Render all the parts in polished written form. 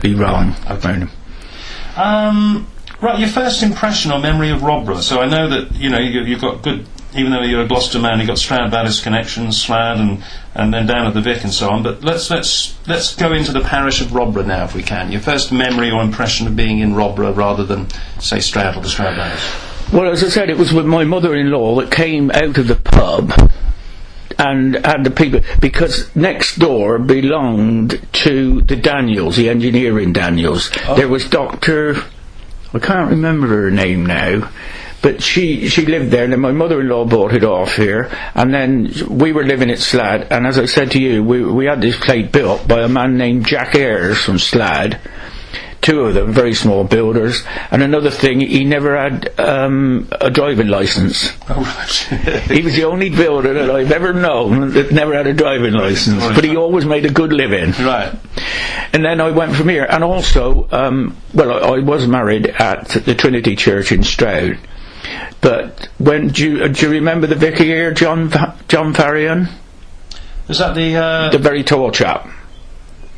be wrong. Okay. Right, your first impression or memory of Rodborough. So I know that you've got good. Even though you're a Gloucester man, you've got Stroud Vallis connections, Slad, and then down at the Vic and so on. But let's go into the parish of Rodborough now, if we can. Your first memory or impression of being in Rodborough rather than, say, Stroud or the Stroud Vallis. Well, as I said, it was with my mother-in-law that came out of the pub and the people, because next door belonged to the Daniels, the engineering Daniels. Oh. There was Dr. I can't remember her name now. But she lived there, and then my mother-in-law bought it off here, and then we were living at Slad, and as I said to you, we had this place built by a man named Jack Ayres from Slad, two of them, very small builders, and another thing, he never had a driving licence. Oh, right. He was the only builder that I've ever known that never had a driving licence, but he always made a good living. Right. And then I went from here, and also, I was married at the Trinity Church in Stroud. But do you remember the vicar here, John Farrion? Is that the very tall chap?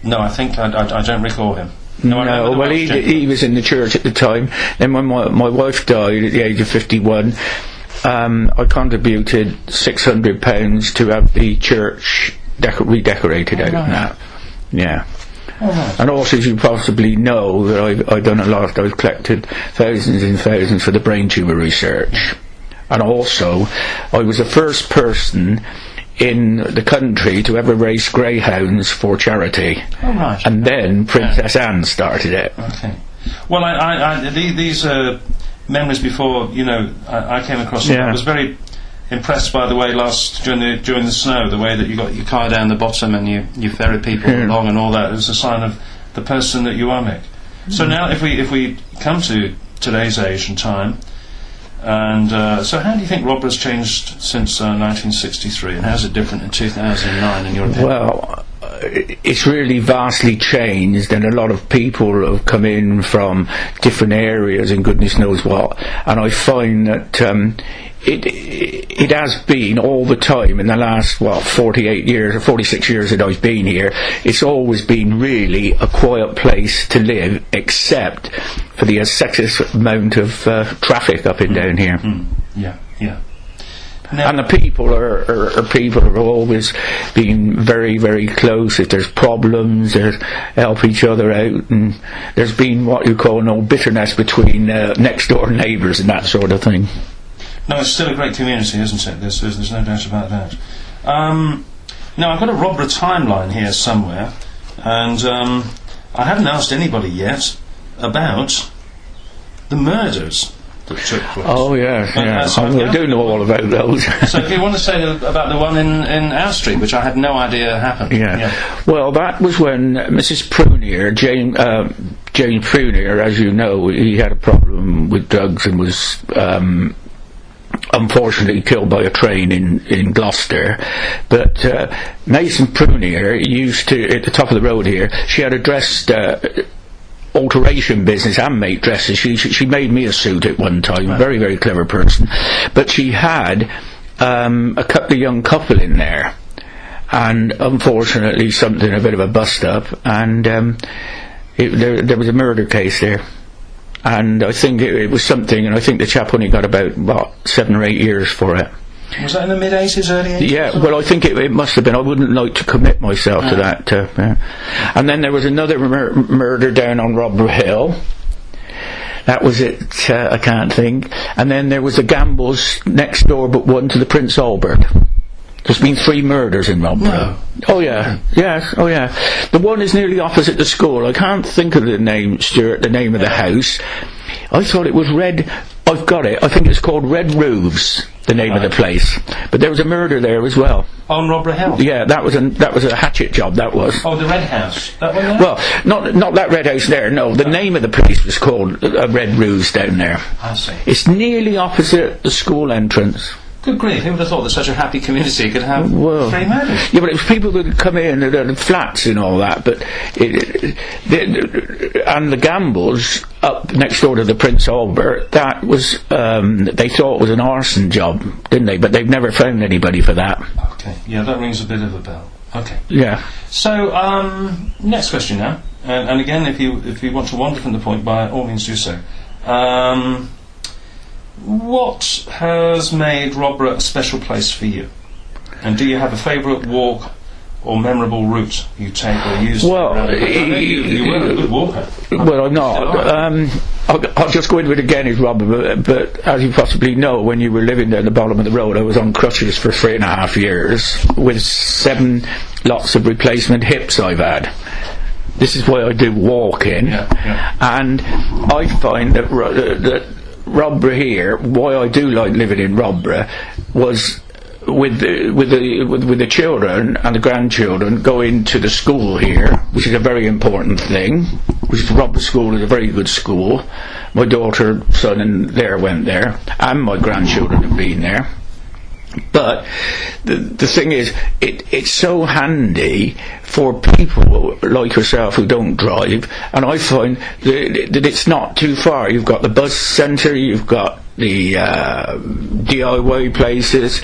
No, I think I don't recall him. No, well, he was in the church at the time. Then when my wife died at the age of 51, I contributed £600 to have the church redecorated out and that. Yeah. Oh, right. And also, as you possibly know, that I've done a lot. I've collected thousands and thousands for the brain tumour research. And also, I was the first person in the country to ever race greyhounds for charity. Oh, right. And then Princess Anne started it. Okay. Well, these memories before, I came across them. I was very impressed by the way during the snow, the way that you got your car down the bottom and you ferry people along and all that. It was a sign of the person that you are, Mick. So now, if we come to today's age and time, and so how do you think Rodborough's changed since 1963, and how's it different in 2009 in your opinion? Well, it's really vastly changed, and a lot of people have come in from different areas and goodness knows what, and I find that it has been all the time in the last 48 years or 46 years that I've been here. It's always been really a quiet place to live, except for the excessive amount of traffic up and down here. Yeah. Now, and the people are always been very, very close. If there's problems, they help each other out, and there's been what you call no bitterness between next door neighbours and that sort of thing. No, it's still a great community, isn't it? There's no doubt about that. Now, I've got a Rodborough timeline here somewhere, and I haven't asked anybody yet about the murders that took place. Oh, yeah. I do know all about those. So if you want to say about the one in our street, which I had no idea happened. Yeah. Well, that was when Mrs. Prunier, Jane Prunier, as you know, he had a problem with drugs and was unfortunately killed by a train in Gloucester. But Mason Prunier used to, at the top of the road here, she had a dress alteration business and make dresses. She made me a suit at one time. Right. Very, very clever person. But she had a young couple in there, and unfortunately a bit of a bust up, and there was a murder case there. And I think it was something, and I think the chap only got about 7 or 8 years for it. Was that in the mid-80s, early 80s? Yeah, well, I think it must have been. I wouldn't like to commit myself to that. And then there was another murder down on Rodborough Hill. That was it, I can't think. And then there was the Gambles next door, but one to the Prince Albert. There's been 3 murders in Rodborough. No. Oh yeah, yes, oh yeah. The one is nearly opposite the school. I can't think of the name, Stuart, the name of the house. I thought it was Red. I've got it. I think it's called Red Roofs, the name of the place. But there was a murder there as well. On Rodborough Hill? Yeah, that was a hatchet job, that was. Oh, the Red House? That one there? Well, not that Red House there, no. The name of the place was called Red Roofs down there. I see. It's nearly opposite the school entrance. Good grief, who would have thought that such a happy community could have 3 murders? Yeah, but it was people that had come in and had flats and all that, but and the Gambles up next door to the Prince Albert, that was they thought was an arson job, didn't they? But they've never found anybody for that. Okay, yeah, that rings a bit of a bell. Okay. Yeah. So, next question now. And again, if you want to wander from the point, by all means do so. What has made Rodborough a special place for you? And do you have a favourite walk or memorable route you take or use? Well, you were a good walker. Well, I'm not. I'll just go into it again, is Rodborough, but as you possibly know, when you were living down the bottom of the road, I was on crutches for 3.5 years, with 7 lots of replacement hips I've had. This is why I do walking, and I find that Rodborough here, why I do like living in Rodborough, was with the children and the grandchildren going to the school here, which is a very important thing. Which is Rodborough School is a very good school. My daughter, son, and went there, and my grandchildren have been there. But the thing is, it's so handy for people like yourself who don't drive, and I find that it's not too far. You've got the bus centre, you've got the DIY places,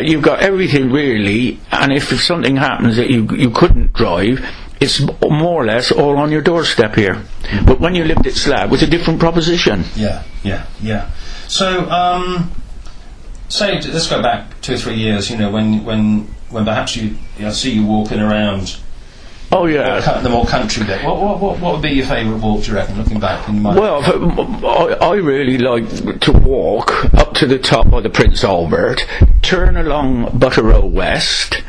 you've got everything really, and if something happens that you couldn't drive, it's more or less all on your doorstep here. But when you lived at Slab, it was a different proposition. Yeah. So, say, let's go back 2 or 3 years. You know, when perhaps I see you walking around. Oh yeah, the more country bit. What would be your favourite walk, do you reckon, looking back in mind? Well, I really like to walk up to the top of the Prince Albert, turn along Rodborough West,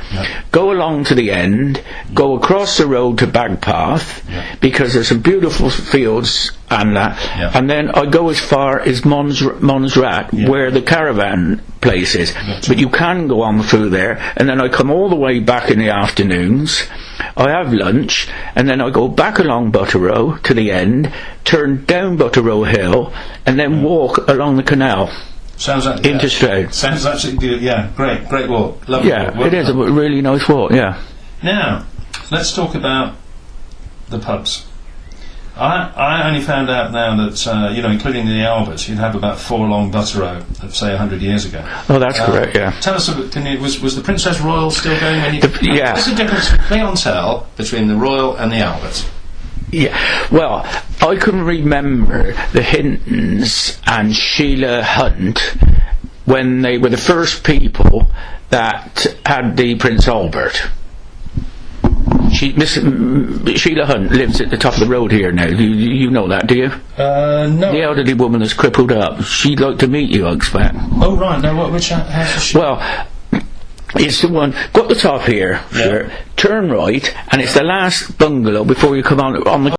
go along to the end, go across the road to Bagpath, because there's some beautiful fields and that, and then I go as far as Monsrat, where the caravan place is. But you can go on through there, and then I come all the way back in the afternoons. I have lunch, and then I go back along Rodborough to the end, turn down Rodborough Hill, and then walk along the canal. Sounds like interstate. Sounds actually good. Yeah, great walk. Lovely walk. It is a really nice walk. Yeah. Now, let's talk about the pubs. I only found out now that including the Albert, you'd have about 4 along Rodborough, say 100 years ago. Oh, that's correct. Yeah. Tell us a bit. Was the Princess Royal still going when you? Yes. What's the difference in clientele between the Royal and the Albert? Yeah, well, I can remember the Hintons and Sheila Hunt when they were the first people that had the Prince Albert. Sheila Hunt lives at the top of the road here now. You know that, do you? No. The elderly woman that's crippled up. She'd like to meet you, I expect. Oh, right. Now, which house is she? Well, it's the one, got the top here, sure, turn right, and it's the last bungalow before you come on the